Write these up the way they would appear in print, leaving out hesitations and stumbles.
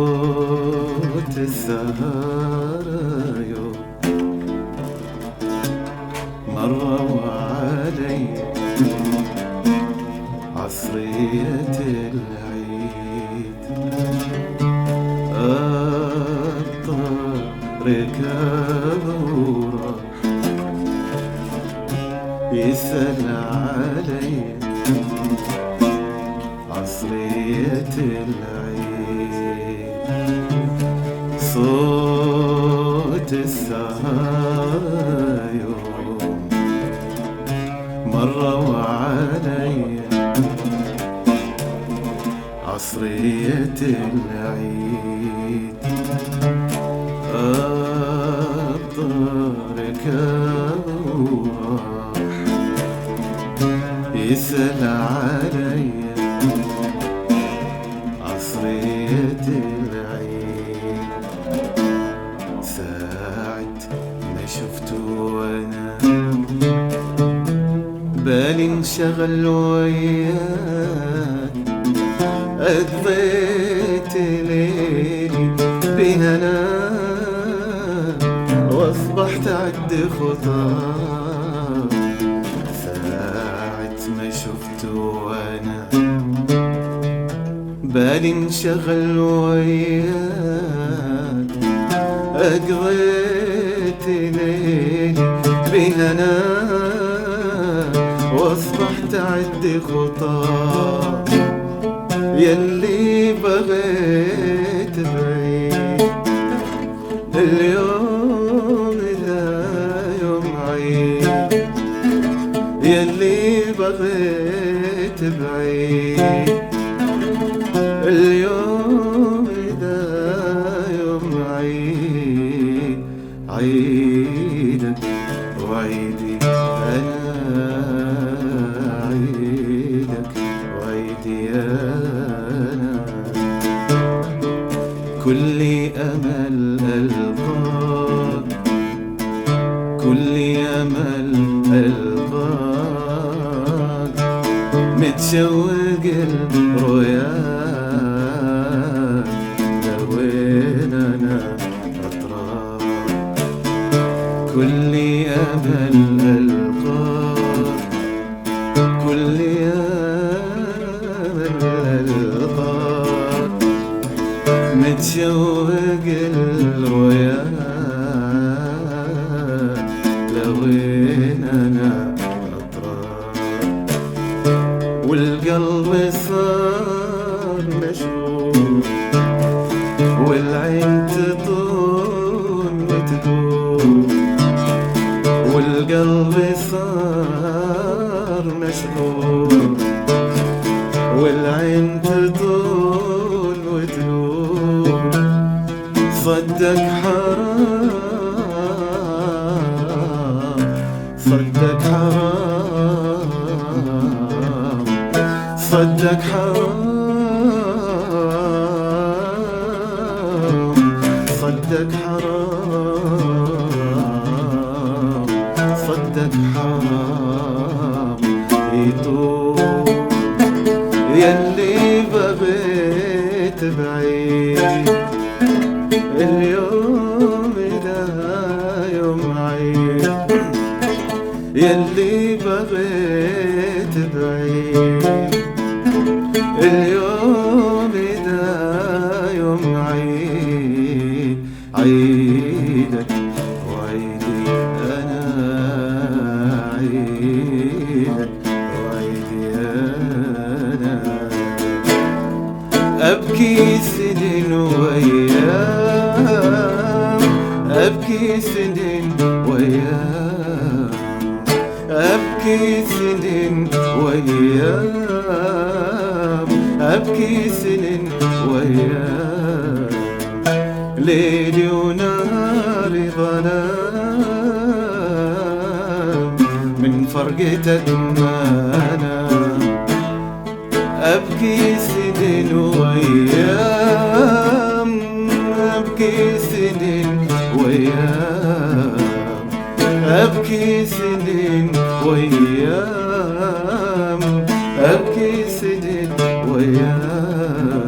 صوت السهارة يوم مرة وعلي عصرية العيد الطريق وراح يسأل علي عصرية العيد صوت السهارة يوم مرة وعلي عصرية العيد الطريق وراح يسأل علي عصرية العيد ساعة ما شفته وانا بالي انشغل وياك قضيت ليلي بهنا واصبحت عد خطاك ساعة ما شفته وانا بالي انشغل وياك قضيت ليلي بهنا واصبحت عد خطاك يلي بغيت بعيد اليوم ده يوم عيد يلي بغيت بعيد اليوم ده يوم عيد عيدك وعيدي أنا عيدك وعيدي أنا كل أمل ألقاك كل أمل ألقاك متشوق الرؤياك لوين أنا أطراك كل أمل ألقاك كل أمل ألقاك متشوق الرؤياك لوين أنا أطراك والقلب صار مشغول والعين تطول وتقول والقلب صار مشغول والعين تطول وتقول صدق حرام صدق حرام صدق حرام صدق حرام صدق حرام يطول يلي بغيت بعيد اليوم ده يوم عيد يلي بغيت بعيد اليوم ده يوم عيد عيدك وعيدي أنا عيدك وعيدي أنا أبكي سنين وأيام أبكي سنين وأيام أبكي سنين وأيام أبكي سنين وأيام ليلي ونهاري ظلام من فرقتك ما أنام أبكي سنين وأيام أبكي سنين وأيام أبكي سنين وأيام أبكي سنين وأيام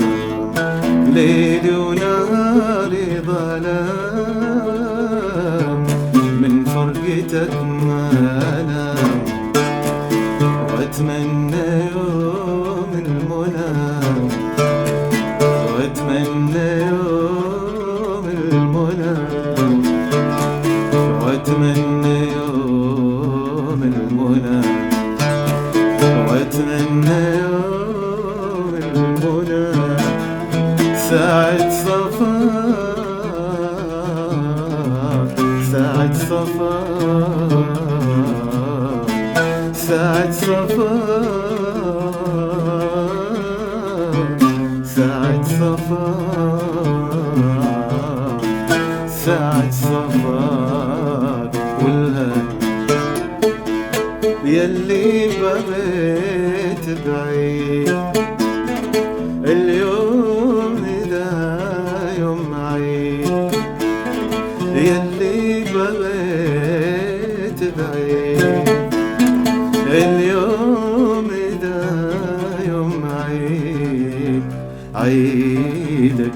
ليلي وناري ظلام من فرقتك ما انام واتمنى يوم المنى واتمنى يوم المنى واتمنى يوم المنى واتمنى يوم المنى ساعة صفاك ساعة صفاك ساعة صفاك ساعة صفاك ساعة صفاك والهنا يلي بغيت بعيد اليوم إذا يوم عيد يلي بغيت بعيد اليوم إذا يوم عيد عيدك